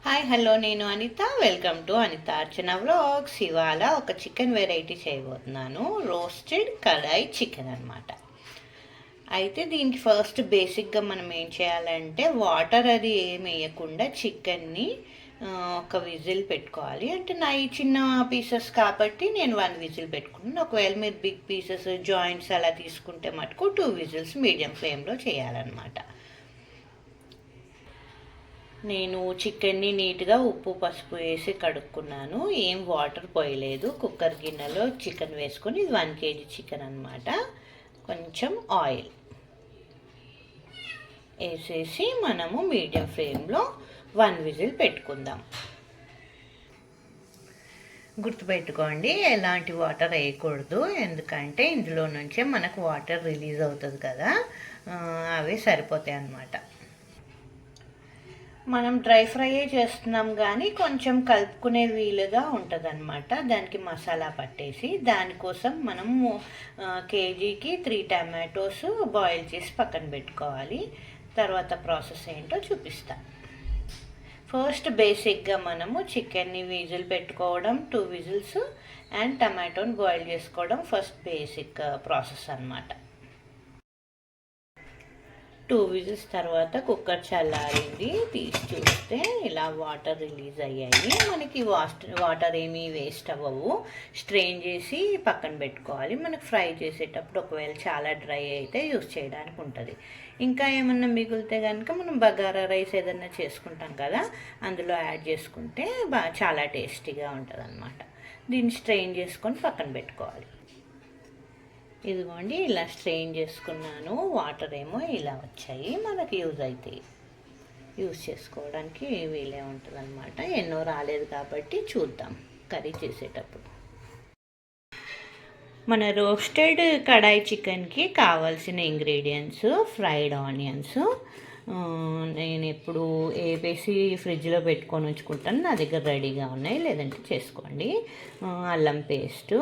Hi hello నేను Anitha. Welcome to Anitha Archana vlogs. ఇవాళ ఒక చికెన్ వెరైటీ చేయబోతున్నాను. రోస్టెడ్ కడాయి చికెన్ అనమాట. అయితే దీనికి ఫస్ట్ బేసిక్గా మనం ఏం చేయాలంటే వాటర్ అది ఏమి వేయకుండా చికెన్ని ఒక విజిల్ పెట్టుకోవాలి. అంటే నా ఈ చిన్న పీసెస్ కాబట్టి నేను 1 విజిల్ పెట్టుకున్నాను. ఒకవేళ మీరు బిగ్ పీసెస్ జాయింట్స్ అలా తీసుకుంటే మటుకు 2 విజిల్స్ మీడియం ఫ్లేమ్లో చేయాలన్నమాట. నేను చికెన్ని నీట్గా ఉప్పు పసుపు వేసి కడుక్కున్నాను. ఏం వాటర్ పోయలేదు. కుక్కర్ గిన్నెలో చికెన్ వేసుకొని, ఇది 1 కేజీ చికెన్ అనమాట. కొంచెం ఆయిల్ వేసేసి మనము మీడియం ఫ్లేమ్లో 1 విజిల్ పెట్టుకుందాం. గుర్తుపెట్టుకోండి, ఎలాంటి వాటర్ వేయకూడదు. ఎందుకంటే ఇందులో నుంచే మనకు వాటర్ రిలీజ్ అవుతుంది కదా, అవి సరిపోతాయి అన్నమాట. మనం డ్రై ఫ్రైయే చేస్తున్నాం కానీ కొంచెం కలుపుకునే వీలుగా ఉంటుంది అనమాట. దానికి మసాలా పట్టేసి దానికోసం మనము కేజీకి 3 టమాటోస్ బాయిల్ చేసి పక్కన పెట్టుకోవాలి. తర్వాత ప్రాసెస్ ఏంటో చూపిస్తా. ఫస్ట్ బేసిక్గా మనము చికెన్ని విజిల్ పెట్టుకోవడం, 2 విజిల్స్ అండ్ టమాటోని బాయిల్ చేసుకోవడం ఫస్ట్ బేసిక్ ప్రాసెస్ అనమాట. 2 విజిల్స్ తర్వాత కుక్కర్ చల్లారింది. తీసి చూస్తే ఇలా వాటర్ రిలీజ్ అయ్యాయి. మనకి వాటర్ ఏమీ వేస్ట్ అవ్వవు. స్ట్రెయిన్ చేసి పక్కన పెట్టుకోవాలి. మనకు ఫ్రై చేసేటప్పుడు ఒకవేళ చాలా డ్రై అయితే యూస్ చేయడానికి ఉంటుంది. ఇంకా ఏమన్నా మిగిలితే కనుక మనం బగారా రైస్ ఏదన్నా చేసుకుంటాం కదా, అందులో యాడ్ చేసుకుంటే చాలా టేస్టీగా ఉంటుంది అన్నమాట. దీన్ని స్ట్రెయిన్ చేసుకొని పక్కన పెట్టుకోవాలి. ఇదిగోండి, ఇలా స్ట్రెయిన్ చేసుకున్నాను. వాటర్ ఏమో ఇలా వచ్చాయి. మనకి యూజ్ చేసుకోవడానికి వీలే ఉంటుంది అనమాట. ఎన్నో రాలేదు కాబట్టి చూద్దాం కర్రీ చేసేటప్పుడు. మన రోస్టెడ్ కడాయి చికెన్కి కావాల్సిన ఇంగ్రీడియంట్స్: ఫ్రైడ్ ఆనియన్స్. నేను ఎప్పుడు వేపేసి ఫ్రిడ్జ్లో పెట్టుకొని ఉంచుకుంటాను. నా దగ్గర రెడీగా ఉన్నాయి, లేదంటే చేసుకోండి. అల్లం పేస్టు,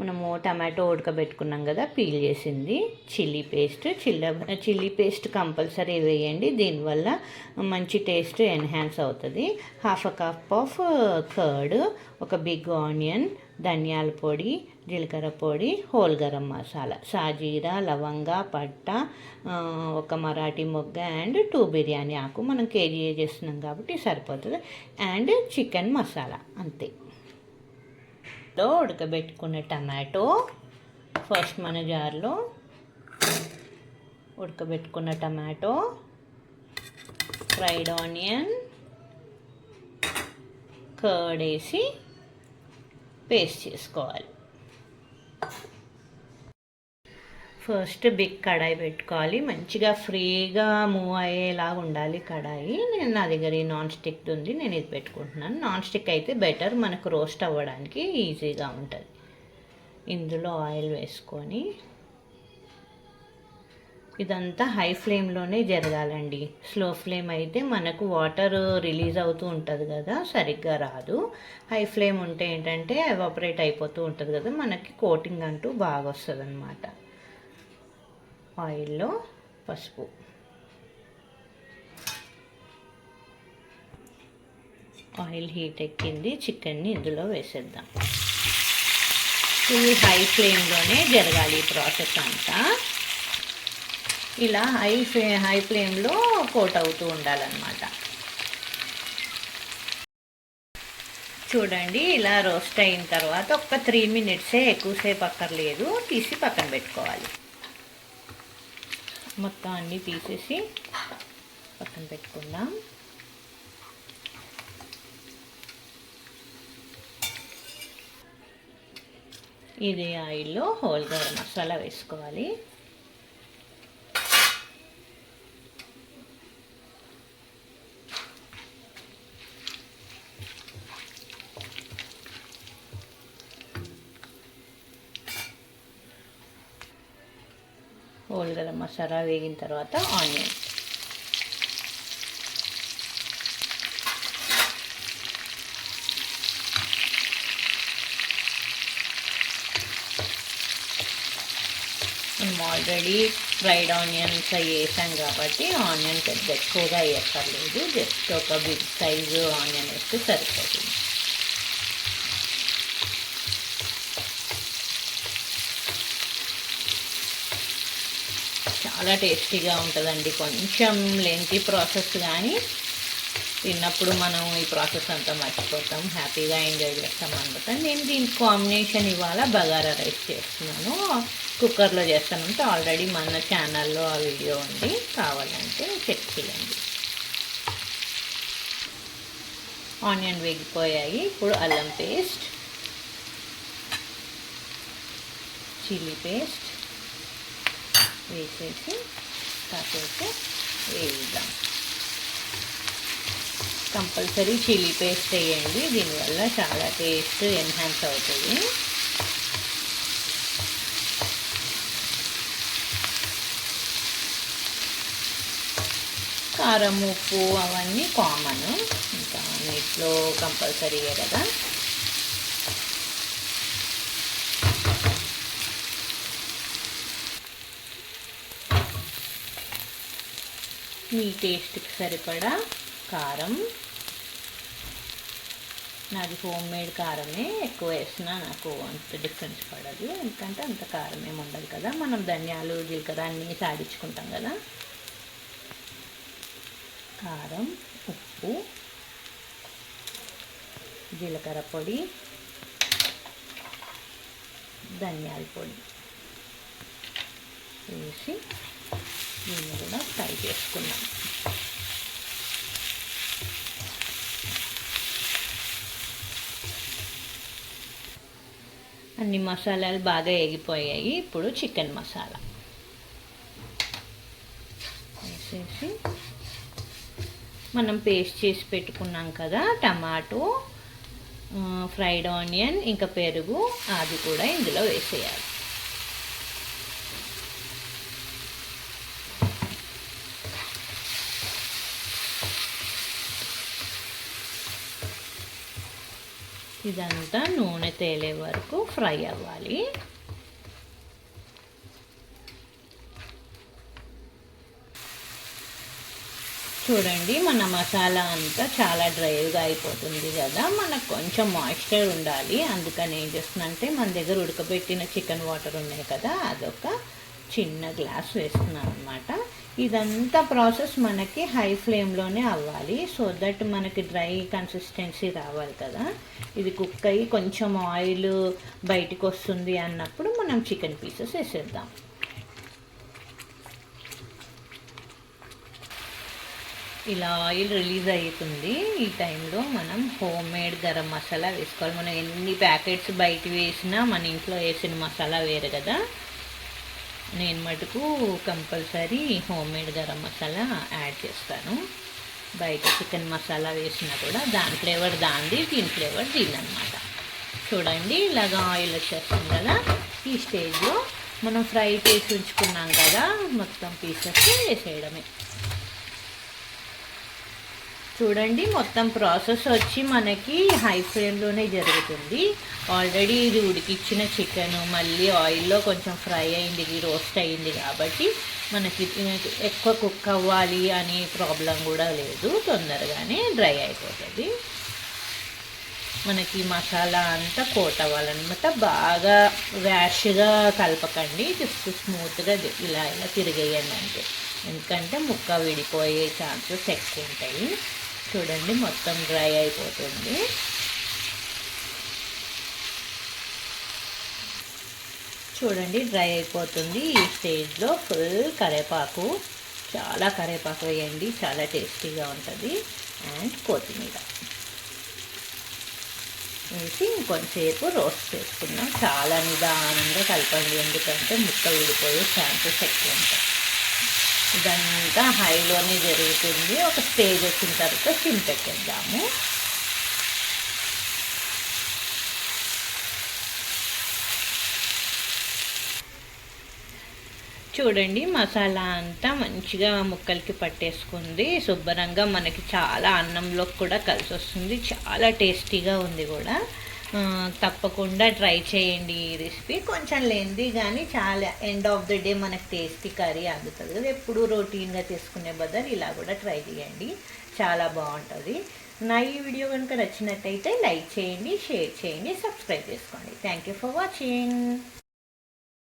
మనము టమాటో ఉడకబెట్టుకున్నాం కదా, పీల్ చేసింది. చిల్లీ పేస్ట్ కంపల్సరీ వేయండి, దీనివల్ల మంచి టేస్ట్ ఎన్హాన్స్ అవుతుంది. 1/2 కప్ ఆఫ్ కర్డ్, ఒక బిగ్ ఆనియన్, ధనియాల పొడి, జీలకర్ర పొడి, హోల్ గరం మసాలా, సాజీరా, లవంగా, పట్ట, ఒక మరాఠీ మొగ్గ అండ్ 2 బిర్యానీ ఆకు. మనం కేజీ చేస్తున్నాం కాబట్టి సరిపోతుంది. అండ్ చికెన్ మసాలా, అంతే. ఉడకబెట్టుకున్న టమాటో ఫస్ట్ మన జార్లో ఉడకబెట్టుకున్న టమాటో, ఫ్రైడ్ ఆనియన్, కర్డ్ వేసి పేస్ట్ చేసుకోవాలి. ఫస్ట్ బిగ్ కడాయి పెట్టుకోవాలి. మంచిగా ఫ్రీగా మూవ్ అయ్యేలాగా ఉండాలి కడాయి. నా దగ్గర ఈ నాన్ స్టిక్ ఉంది, నేను ఇది పెట్టుకుంటున్నాను. నాన్ స్టిక్ అయితే బెటర్, మనకు రోస్ట్ అవ్వడానికి ఈజీగా ఉంటుంది. ఇందులో ఆయిల్ వేసుకొని ఇదంతా హై ఫ్లేమ్లోనే జరగాలండి. స్లో ఫ్లేమ్ అయితే మనకు వాటర్ రిలీజ్ అవుతూ ఉంటుంది కదా, సరిగ్గా రాదు. హై ఫ్లేమ్ ఉంటే ఏంటంటే ఎవాపరేట్ అయిపోతూ ఉంటుంది కదా, మనకి కోటింగ్ అంటూ బాగా వస్తుంది అన్నమాట. ఆయిల్లో పసుపు, ఆయిల్ హీట్ ఎక్కింది. చికెన్ని ఇందులో వేసేద్దాం. ఇది హై ఫ్లేమ్లోనే జరగాలి ఈ ప్రాసెస్ అంతా. ఇలా హై ఫ్లేమ్లో కోట్ అవుతూ ఉండాలన్నమాట. చూడండి, ఇలా రోస్ట్ అయిన తర్వాత ఒక 3 మినిట్సే, ఎక్కువసేపు అక్కర్లేదు. తీసి పక్కన పెట్టుకోవాలి. మొత్తం అన్నీ తీసేసి పక్కన పెట్టుకుందాం. ఇది ఆయిల్లో హోల్ గరం మసాలా వేసుకోవాలి. హోల్ గరం మసాలా వేగిన తర్వాత ఆనియన్, మనం ఆల్రెడీ ఫ్రైడ్ ఆనియన్స్ వేసాం కాబట్టి ఆనియన్ పెద్ద ఎక్కువగా వేయక్కర్లేదు, జస్ట్ ఒక బిగ్ సైజు ఆనియన్ వేస్తే సరిపోతుంది. చాలా టేస్టీగా ఉంటుందండి. కొంచెం లెంతీ ప్రాసెస్, కానీ తిన్నప్పుడు మనం ఈ ప్రాసెస్ అంతా మర్చిపోతాం, హ్యాపీగా ఎంజాయ్ చేస్తాం అనమాట. నేను దీనికి కాంబినేషన్ ఇవాళ బగారా రైస్ చేస్తున్నాను. కుక్కర్లో చేస్తానంటే ఆల్రెడీ మన ఛానల్లో ఆ వీడియో ఉంది, కావాలంటే చెక్ చేయండి. ఆనియన్ వేగిపోయాయి. ఇప్పుడు అల్లం పేస్ట్, చిల్లీ పేస్ట్ వేసేసి కాసేపు వేద్దాం. కంపల్సరీ చిల్లీ పేస్ట్ వేయండి, దీనివల్ల చాలా టేస్ట్ ఎన్హాన్స్ అవుతుంది. కారం, ఉప్పు అవన్నీ కామన్, ఇంకా అన్నిట్లో కంపల్సరీయే కదా. మీ టేస్ట్కి సరిపడా కారం, నాది హోమ్ మేడ్ కారమే, ఎక్కువ వేసినా నాకు అంత డిఫరెన్స్ పడదు, ఎందుకంటే అంత కారం ఏమి ఉండదు కదా, మనం ధనియాలు జీలకర్ర అన్నీ సాడించుకుంటాం కదా. కారం, ఉప్పు, జీలకర్ర పొడి, ధనియాల పొడి వేసి దీన్ని కూడా ఫ్రై చేసుకున్నాం. అన్ని మసాలాలు బాగా ఎగిపోయాయి. ఇప్పుడు చికెన్ మసాలా వేసేసి మనం పేస్ట్ చేసి పెట్టుకున్నాం కదా, టమాటో, ఫ్రైడ్ ఆనియన్, ఇంకా పెరుగు, అది కూడా ఇందులో వేసేయాలి. ఇదంతా నూనె తేలే వరకు ఫ్రై అవ్వాలి. చూడండి, మన మసాలా అంతా చాలా డ్రైగా అయిపోతుంది కదా, మనకు కొంచెం మాయిశ్చర్ ఉండాలి. అందుకని ఏం చేస్తున్నంటే మన దగ్గర ఉడకబెట్టిన చికెన్ వాటర్ ఉన్నాయి కదా, అదొక చిన్న గ్లాస్ వేస్తున్నాను అనమాట. ఇదంతా ప్రాసెస్ మనకి హై ఫ్లేమ్లోనే అవ్వాలి, సో దట్ మనకి డ్రై కన్సిస్టెన్సీ రావాలి కదా. ఇది కుక్ అయ్యి కొంచెం ఆయిల్ బయటికి వస్తుంది అన్నప్పుడు మనం చికెన్ పీసెస్ వేసేద్దాం. ఇలా ఆయిల్ రిలీజ్ అవుతుంది, ఈ టైంలో మనం హోమ్ మేడ్ గరం మసాలా వేసుకోవాలి. మనం ఎన్ని ప్యాకెట్స్ బయట వేసినా మన ఇంట్లో వేసిన మసాలా వేరు కదా. నేను మటుకు compulsory home made garam masala add చేస్తాను. బయట చికెన్ మసాలా వేసినా కూడా దాని ఫ్లేవర్ దాంది, దీని ఫ్లేవర్ దీని అనమాట. చూడండి, ఇలాగా ఆయిల్ వచ్చేస్తుంది కదా, ఈ స్టేజ్లో మనం ఫ్రై చేసి ఉంచుకున్నాం కదా మొత్తం పీసెస్ వేసేయడమే. చూడండి, మొత్తం ప్రాసెస్ వచ్చి మనకి హై ఫ్లేమ్లోనే జరుగుతుంది. ఆల్రెడీ ఇది ఉడికిచ్చిన చికెన్ మళ్ళీ ఆయిల్లో కొంచెం ఫ్రై అయింది, రోస్ట్ అయింది కాబట్టి మనకి ఎక్కువ కుక్ అవ్వాలి అని ప్రాబ్లం కూడా లేదు, తొందరగానే డ్రై అయిపోతుంది. మనకి మసాలా అంతా కోట్ అవ్వాలన్నమాట. బాగా ర్యాష్గా కలపకండి, జస్ట్ స్మూత్గా ఇలా ఇలా తిరిగేయండి అంతే, ఎందుకంటే ముక్క విడిపోయే ఛాన్సెస్ ఎక్కువ ఉంటాయి. చూడండి, మొత్తం డ్రై అయిపోతుంది. చూడండి, డ్రై అయిపోతుంది. ఈ స్టేజ్లో ఫుల్ కరివేపాకు, చాలా కరివేపాకు వేయండి, చాలా టేస్టీగా ఉంటుంది. అండ్ కొత్తిమీర వేసి ఇంకొంచెంసేపు రోస్ట్ చేసుకుందాం. చాలా నిదానంగా కలపండి, ఎందుకంటే ముక్క విడిపోయే ఛాన్సెస్ ఎక్కువ ఉంటాయి. ఇదంతా హైలోనే జరుగుతుంది. ఒక స్టేజ్ వచ్చిన తర్వాత సిమ్ పెట్టేద్దాము. చూడండి, మసాలా అంతా మంచిగా ముక్కలకి పట్టేసుకుంది. శుభ్రంగా మనకి చాలా అన్నంలోకి కూడా కలిసి వస్తుంది, చాలా టేస్టీగా ఉంది కూడా. తప్పకుండా ట్రై చేయండి ఈ రెసిపీ. కొంచెం లెందీ కానీ చాలా ఎండ్ ఆఫ్ ద డే మనకు టేస్టీ కర్రీ అందుతుంది కదా, ఎప్పుడు రొటీన్గా చేసుకునే బదులు ఇలా కూడా ట్రై చేయండి, చాలా బాగుంటుంది. నా ఈ వీడియో కనుక నచ్చినట్టయితే లైక్ చేయండి, షేర్ చేయండి, సబ్స్క్రైబ్ చేసుకోండి. Thank you for watching.